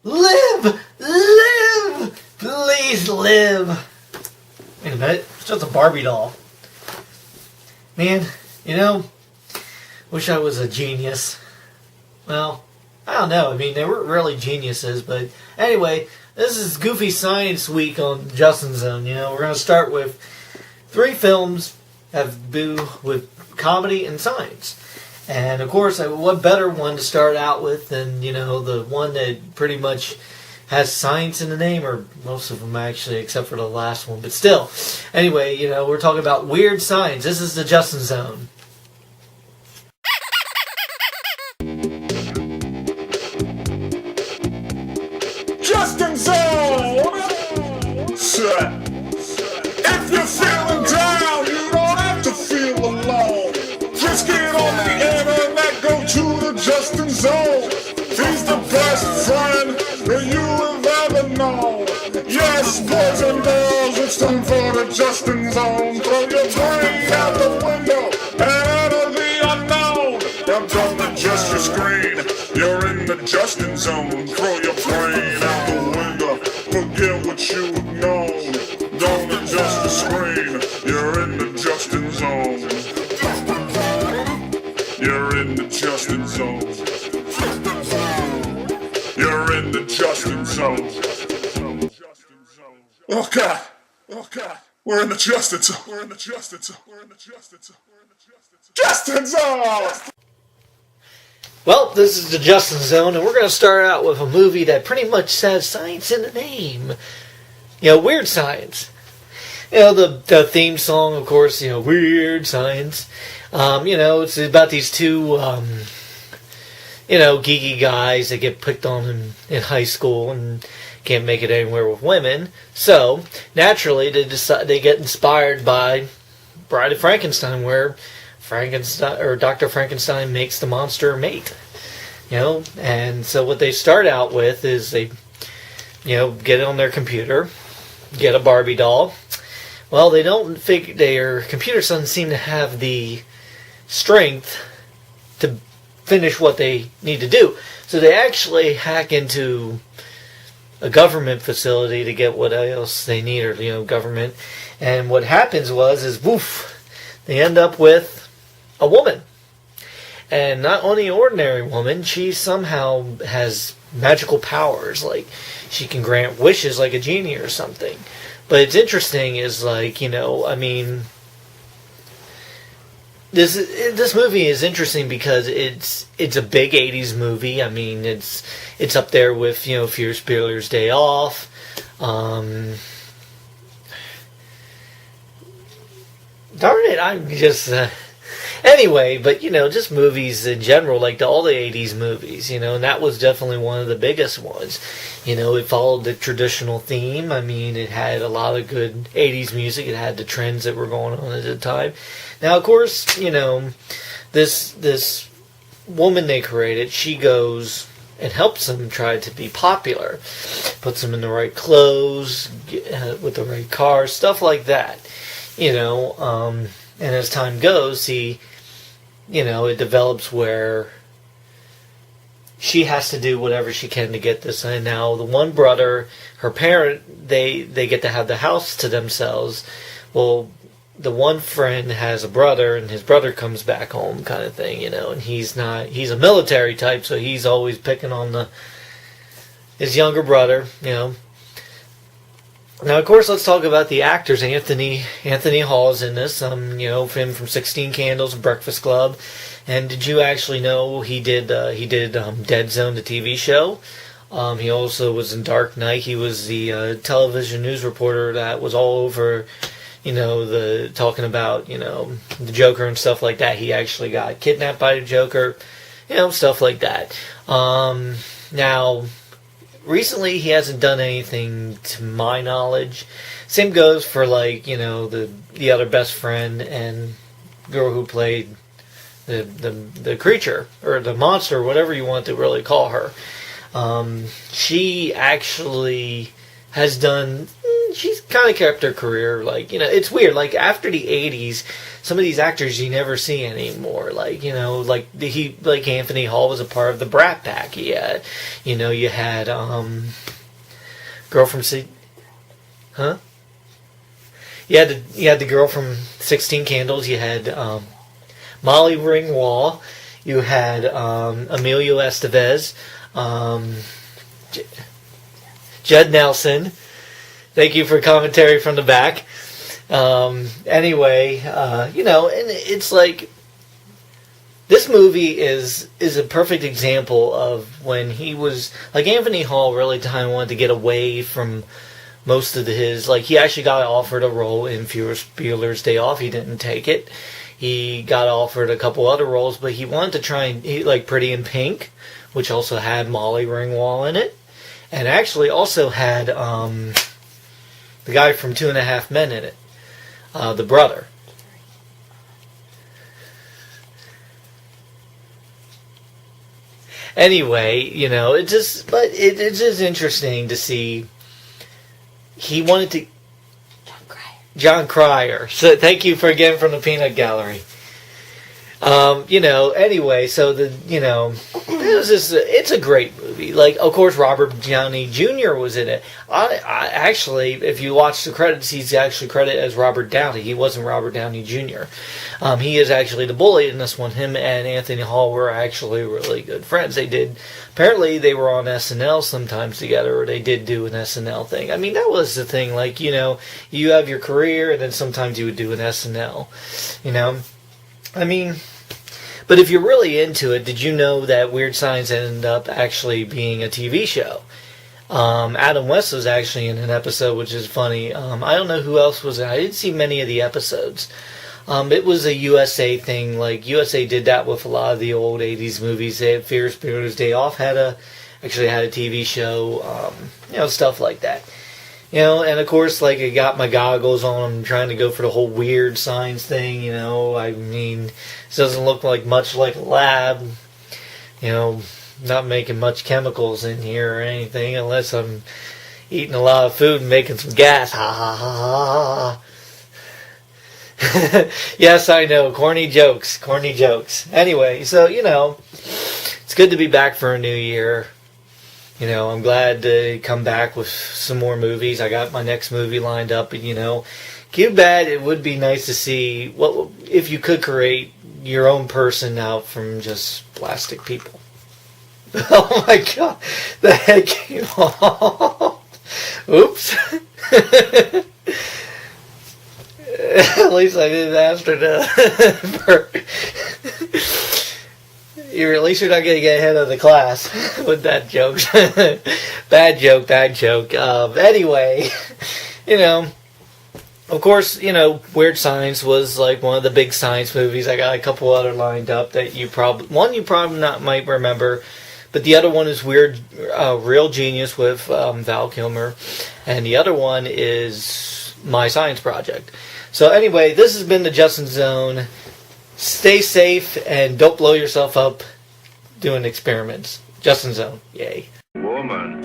Live! Live! Please live! Wait a minute. It's just a Barbie doll. Man, wish I was a genius. Well, I don't know. I mean, they weren't really geniuses, but anyway, this is Goofy Science Week on Justin Zone. We're going to start with 3 films that have to do with comedy and science. And of course, what better one to start out with than, the one that pretty much has science in the name, or most of them actually, except for the last one. But still, anyway, we're talking about weird science. This is the Justin Zone. Justin Zone! If you're feeling down, you don't have to feel alone. Just get on the internet, go to the Justin Zone. He's the best friend that you have ever known. Yes, boys and girls, it's time for the Justin Zone. Throw your brain out the window and enter the unknown. Now don't adjust your screen, you're in the Justin Zone. Throw your brain out the window, forget what you've known. Don't adjust the screen, you're in the Justin Zone. You're in the Justin Zone. You're in the Justin Zone. Oh God, oh God, we're in the Justin Zone. We're in the Justin Zone. We're in the Justin Zone. We're in the Justin Zone. Well, this is the Justin Zone, and we're going to start out with a movie that pretty much says science in the name. Weird science. The theme song, of course, weird science. It's about these 2, geeky guys that get picked on in high school and can't make it anywhere with women. So, naturally, they get inspired by Bride of Frankenstein, where Dr. Frankenstein makes the monster mate. And so what they start out with is they, get it on their computer, get a Barbie doll. Well, they don't think their computer doesn't seem to have the strength to finish what they need to do. So they actually hack into a government facility to get what else they need, or, government. And what happens is, they end up with a woman. And not only an ordinary woman, she somehow has magical powers, like she can grant wishes like a genie or something. But it's interesting is this movie is interesting because it's a big 80s movie. I mean, it's up there with, Ferris Bueller's Day Off. Darn it, I'm just... Anyway, but, just movies in general, like all the 80s movies, and that was definitely one of the biggest ones. It followed the traditional theme. I mean, it had a lot of good 80s music. It had the trends that were going on at the time. Now, of course, this woman they created, she goes and helps them try to be popular. Puts them in the right clothes, with the right cars, stuff like that. And as time goes, it develops where she has to do whatever she can to get this. And now the one brother, her parent, they get to have the house to themselves. Well, the one friend has a brother, and his brother comes back home, kind of thing, and he's a military type, so he's always picking on his younger brother, Now, of course, let's talk about the actors. Anthony Hall is in this. Him from 16 Candles and Breakfast Club. And did you actually know he did Dead Zone, the TV show? He also was in Dark Knight. He was the television news reporter that was all over, talking about, the Joker and stuff like that. He actually got kidnapped by the Joker, stuff like that. Now, recently, he hasn't done anything to my knowledge. Same goes for, the other best friend and girl who played the creature, or the monster, whatever you want to really call her. She actually has done she's kind of kept her career, like, it's weird. Like, after the 80s, some of these actors you never see anymore. Like, like Anthony Hall was a part of the Brat Pack. You had, girl from, huh? You had the girl from 16 Candles. You had, Molly Ringwald. You had, Emilio Estevez. Judd Nelson. Thank you for commentary from the back. Anyway, and it's like, this movie is a perfect example of when he was, like, Anthony Hall really kind of wanted to get away from most of his, like, he actually got offered a role in Ferris Bueller's Day Off. He didn't take it. He got offered a couple other roles, but he wanted to try and, like, Pretty in Pink, which also had Molly Ringwald in it. And actually also had the guy from 2.5 Men in it, the brother. Anyway, it's just interesting to see. He wanted to. John Cryer. So thank you for again from the Peanut Gallery. Anyway, so it's a great movie. Like, of course, Robert Downey Jr. was in it. I actually, if you watch the credits, he's actually credited as Robert Downey. He wasn't Robert Downey Jr. He is actually the bully in this one. Him and Anthony Hall were actually really good friends. Apparently they were on SNL sometimes together, or they did do an SNL thing. I mean, that was the thing. Like, you have your career, and then sometimes you would do an SNL. I mean, but if you're really into it, did you know that Weird Science ended up actually being a TV show? Adam West was actually in an episode, which is funny. I don't know who else was in it. I didn't see many of the episodes. It was a USA thing. Like, USA did that with a lot of the old 80s movies. They had Ferris Bueller's Day Off actually had a TV show, stuff like that. And of course, like, I got my goggles on. I'm trying to go for the whole weird science thing, I mean, it doesn't look much like a lab, not making much chemicals in here or anything, unless I'm eating a lot of food and making some gas. Ha ha ha ha. Yes, I know. Corny jokes. Anyway, so, it's good to be back for a new year. I'm glad to come back with some more movies. I got my next movie lined up, and, too bad it would be nice to see what if you could create your own person out from just plastic people. Oh my god, the head came off. Oops. At least I didn't ask her to. At least you're not going to get ahead of the class with that joke. Bad joke. Anyway, of course, Weird Science was like one of the big science movies. I got a couple other lined up that you probably not might remember, but the other one is Real Genius with Val Kilmer, and the other one is My Science Project. So anyway, this has been the Justin Zone. Stay safe and don't blow yourself up doing experiments. Justin Zone. Yay. Woman.